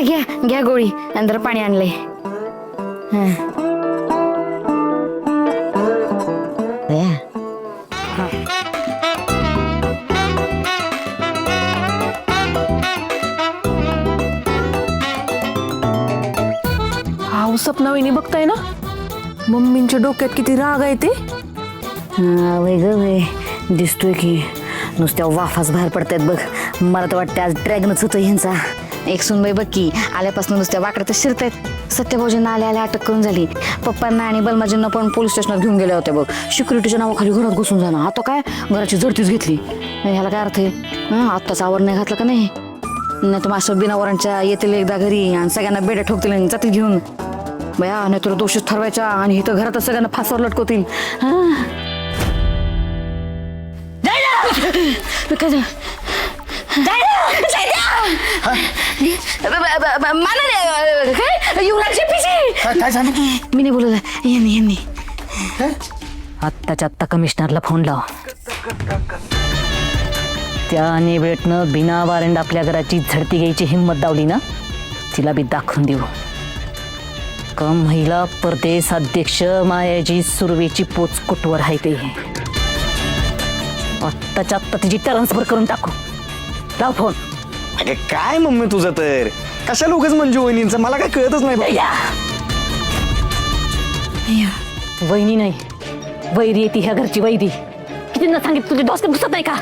घ्या घ्या गोळी नंतर पाणी आणलंय. हाव सपना वहिनी बघताय ना, मम्मींच्या डोक्यात किती राग आहे ते. वय ग वय, दिसतोय की नुसत्या वाफाच बाहेर पडतायत बघ. मला तर वाटतं आज ड्रॅगनच होतं ह्यांचा. एक सुनबाई बघ की आल्यापासून नुसत्या वाकड्यातच शिरतायत. सत्यभाऊजींना आल्या अटक करून झाली. पप्पांना आणि बलमाजींना पण पोलीस स्टेशनात घेऊन गेले होते बघ. सिक्युरिटीच्या नावाखाली घरात घुसून जाणं. आता काय घराची झडतीच घेतली. ह्याला काय अर्थ आहे? आत्ताच आवर नाही घातलं का नाही? नाही तर मास्टर बिनावरांच्या येतील एकदा घरी आणि सगळ्यांना बेड्या ठोकतील आणि जातील घेऊन. बया नाही तर दोषच ठरवायच्या आणि इथं घरातच सगळ्यांना फासावर लटकवतील. मी नाही बोलत यांनी आत्ताच्या आत्ता कमिशनरला फोन लाव. त्या निवेटनं बिना वारंट आपल्या घराची झडती घ्यायची हिंमत दावली ना, तिला बी दाखवून देऊ. का महिला प्रदेश अध्यक्ष मायाजी सुर्वेची पोच कुटवर आहे ते. आत्ताच्या आत्ता तिची ट्रान्सफर करून टाकू. लाव फोन. अगं काय मम्मी तुझं तर कशा लोकच मंजू वहिनींचं मला काय कळतच नाही बाई. वहिनी नाही, वैरी येते ह्या घरची वैरी. कितींना सांगितलं तुझे डोसक्यात घुसत नाही का?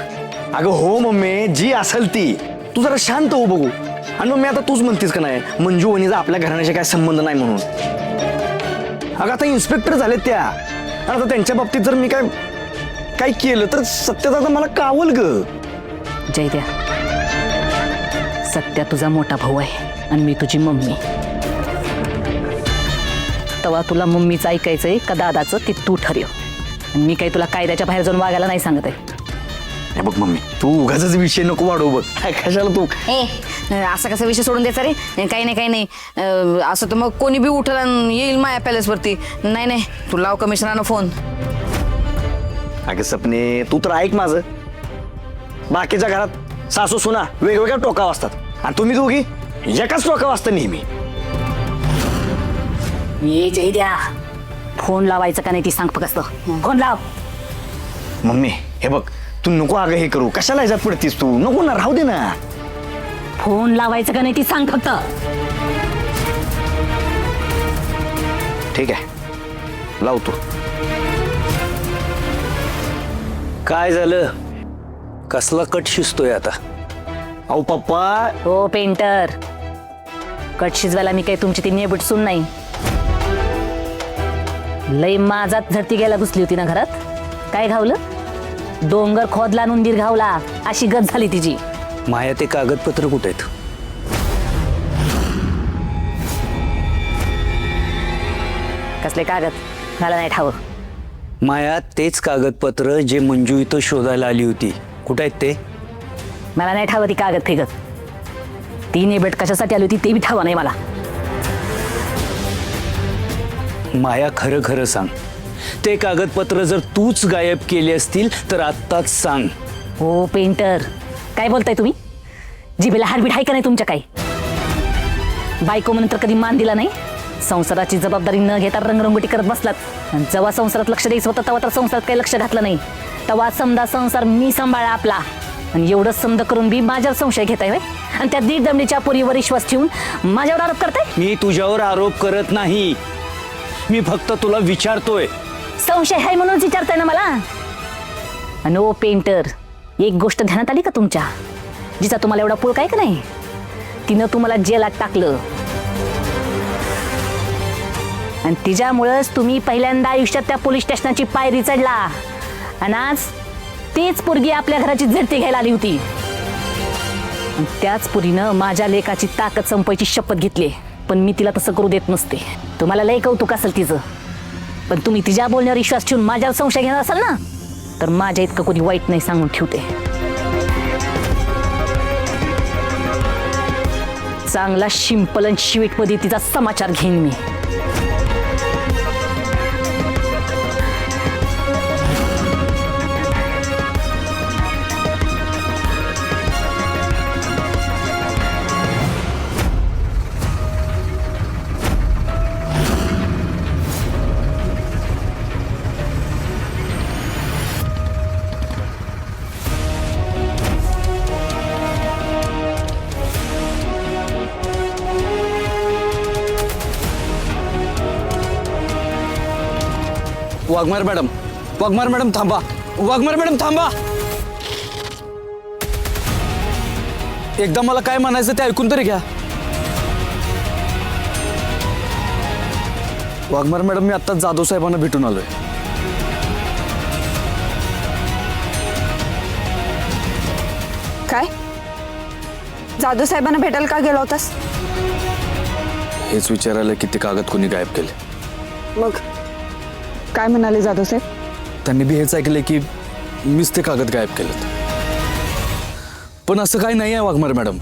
अगं हो मम्मी, जी असेल ती. तू जरा शांत हो बघू. आणि मम्मी आता तूच म्हणतेस का नाही मंजू वहिनीचा आपल्या घराण्याशी काय संबंध नाही म्हणून. अगं आता इन्स्पेक्टर झाले त्या, आणि आता त्यांच्या बाबतीत जर मी काय केलं तर सत्याचा आता मला कावल ग. जय द्या, सत्या तुझा मोठा भाऊ आहे आणि मी तुझी मम्मी. तेव्हा तुला मम्मीचं ऐकायचंय का दादाचं ते तू ठरव. आणि मी काही तुला कायद्याच्या बाहेर जाऊन वागायला नाही सांगत आहे. बघ मम्मी, तू उगाच विषय नको वाढवू बघ. कशाला तू असा कसा विषय सोडून द्यायचा रे? काही नाही असं तर मग कोणी बी उठल आणि येईल माया पॅलेस वरती. नाही तू लाव कमिशनरांना फोन. अगं सपने, तू तर ऐक माझं. बाकीच्या घरात सासू सुना वेगवेगळ्या टोकावर असतात आणि तुम्ही दोघी एकाच टोकावर असता नेहमी. ये जय द्या, फोन लावायचं का नाही ती सांग फक्त. फोन लाव. मम्मी हे बघ, तू नको अगं हे करू. कशाला ह्याच्यात पडतीस तू? नको ना, राहू दे ना. फोन लावायचं का नाही ती सांग फक्त. ठीक आहे, लावतो. काय झालं? कसला कट शिजतोय आता? अहो पप्पा. हो पेंटर, कट शिजवायला मी काही तुमची ती नेबट सून नाही. लई माझात झडती घ्यायला घुसली होती ना घरात. काय घावलं? डोंगर खोदला उंदीर घावला अशी गत झाली तिची. माया ते कागदपत्र कुठे आहेत? कसले कागद? मला नाही ठाव. माया तेच कागदपत्र जे मंजू इथं शोधायला आली होती, कुठे आहेत ते? मला नाही ठाव ती कागद फेगत. ती नेबट कशासाठी आली होती ते बी ठाव नाही मला. माया खरं खरं सांग, ते कागदपत्र जर तूच गायब केले असतील तर आत्ताच सांग. हो पेंटर, काय बोलताय तुम्ही? जिभेला हाडबीड आहे का नाही तुमच्या? काही बायको म्हणून तर कधी मान दिला नाही. संसाराची जबाबदारी न घेता रंगरंगोटी करत बसलात. आणि जेव्हा संसारात लक्ष द्यायचं होतं तेव्हा तर संसारात काही लक्ष घातलं नाही. तेव्हा समजा संसार मी सांभाळा आपला. आणि एवढं समज करून बी माझ्यावर संशय घेताय होय? आणि त्या दीड दमडीच्या पोरीवर विश्वास ठेवून माझ्यावर आरोप करताय? मी तुझ्यावर आरोप करत नाही, मी फक्त तुला विचारतोय. संशय आहे म्हणून विचारताय ना मला. आणि ओ पेंटर, एक गोष्ट ध्यानात आली का तुमच्या? जिचा तुम्हाला एवढा पुळका आहे का नाही, तिनं तुम्हाला जेलात टाकलं. आणि तिच्यामुळेच तुम्ही पहिल्यांदा आयुष्यात त्या पोलीस स्टेशनाची पायरी चढला. आणि आज तीच पोरगी आपल्या घराची झडती घ्यायला आली होती. त्याच पोरीनं माझ्या लेकाची ताकद संपवायची शपथ घेतली. पण मी तिला तसं करू देत नसते. तुम्हाला लय कौतुक असेल तिचं, पण तुम्ही तिच्या बोलण्यावर विश्वास ठेवून माझ्यावर संशय घेणार असाल ना, तर माझ्या इतकं कोणी वाईट नाही सांगून ठेवते. चांगला शिंपल आणि शिवीटमध्ये तिचा समाचार घेईन मी. वाघमारे मॅडम थांबा. वाघमारे मॅडम थांबा. एकदा मला काय म्हणायचं ते ऐकून तरी घ्या. वाघमारे मॅडम, मी आत्ताच जाधव साहेबांना भेटून आलोय. काय जाधव साहेबांना भेटायला का गेला होतास? हेच विचारायला की ते कागद कोणी गायब केले. मग काय म्हणाले जाधव साहेब? त्यांनी बी हेच ऐकले की मीच ते कागद गायब केलेत. पण असं काही नाही आहे वाघमारे मॅडम.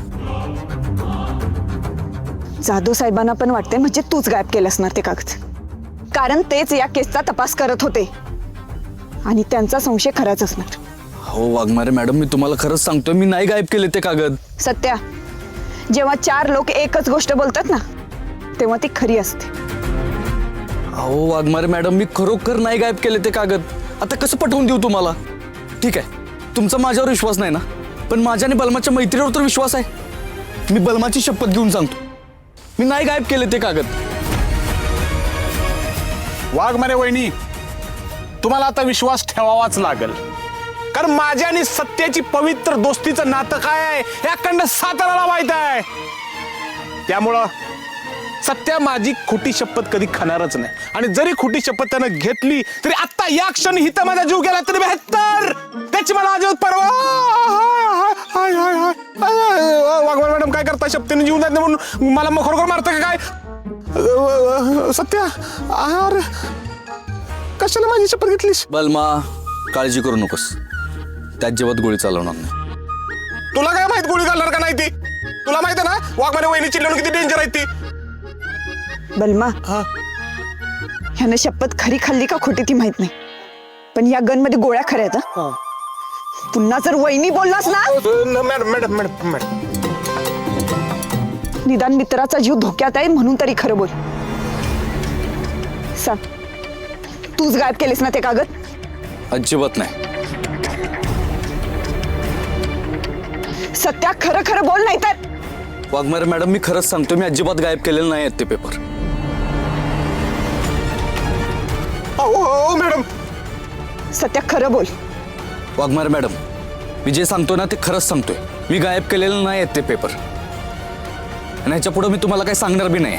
जाधव साहेबांना पण वाटते म्हणजे तूच गायब केलं असणार ते कागद, कारण तेच या केसचा तपास करत होते आणि त्यांचा संशय खराच असणार. हो वाघमारे मॅडम, मी तुम्हाला खरंच सांगतोय, मी नाही गायब केले ते कागद. सत्या, जेव्हा चार लोक एकच गोष्ट बोलतात ना तेव्हा ती खरी असते. हो वाघमारे मॅडम, मी खरोखर नाही गायब केले ते कागद. आता कसं पटवून देऊ तुम्हाला? ठीक आहे, तुमचा माझ्यावर विश्वास नाही ना, पण माझ्या आणि बलमाच्या मैत्रीवर तर विश्वास आहे. मी बलमाची शपथ घेऊन सांगतो, मी नाही गायब केले ते कागद. वाघमारे वहिनी, तुम्हाला आता विश्वास ठेवावाच लागेल, कारण माझ्या आणि सत्याची पवित्र दोस्तीचं नातं काय आहे हे अखंड साताराला माहित आहे. त्यामुळं सत्या माझी खोटी शपथ कधी खाणारच नाही, आणि जरी खोटी शपथ त्यानं घेतली तरी आता या क्षणी हिथं माझा जीव गेला तरी बेहत्तर. त्याची मला अजिबात परवा. वाघमारे मॅडम, काय करता? शपथेने जीव देत नाही म्हणून मला मग खरोखर मारतं का काय? सत्या, अरे कशाला माझी शपथ घेतलीस? बलमा, काळजी करू नकोस, त्यात जेवत गोळी चालवणार नाही. तुला काय माहित गोळी घालणार का नाही ती? तुला माहित आहे ना वाघमारे वहिनी चिल्लून किती डेंजर आहे ती. बलमा, ह्यानं शपथ खरी खाल्ली का खोटी ती माहित नाही, पण या गन मध्ये गोळ्या खऱ्या आहेत. हं? पुन्हा जर वहिनी बोललास ना, मॅडम मॅडम मॅडम मॅडम निदान मित्राचा जीव धोक्यात आहे म्हणून तरी खरं बोल. सांग, तूच गायब केलीस ना ते कागद? अजिबात नाही. सत्या, खरं खरं बोल, नाही तर. वाघमारे मॅडम, मी खरंच सांगतो, मी अजिबात गायब केलेले नाही आहेत ते पेपर. हो मॅडम. सत्या, खरं बोल. वाघमारे मॅडम, मी जे सांगतो ना ते खरंच सांगतोय, मी गायब केलेलं नाही आहेत ते पेपर, आणि ह्याच्या पुढे मी तुम्हाला काही सांगणार बी नाही.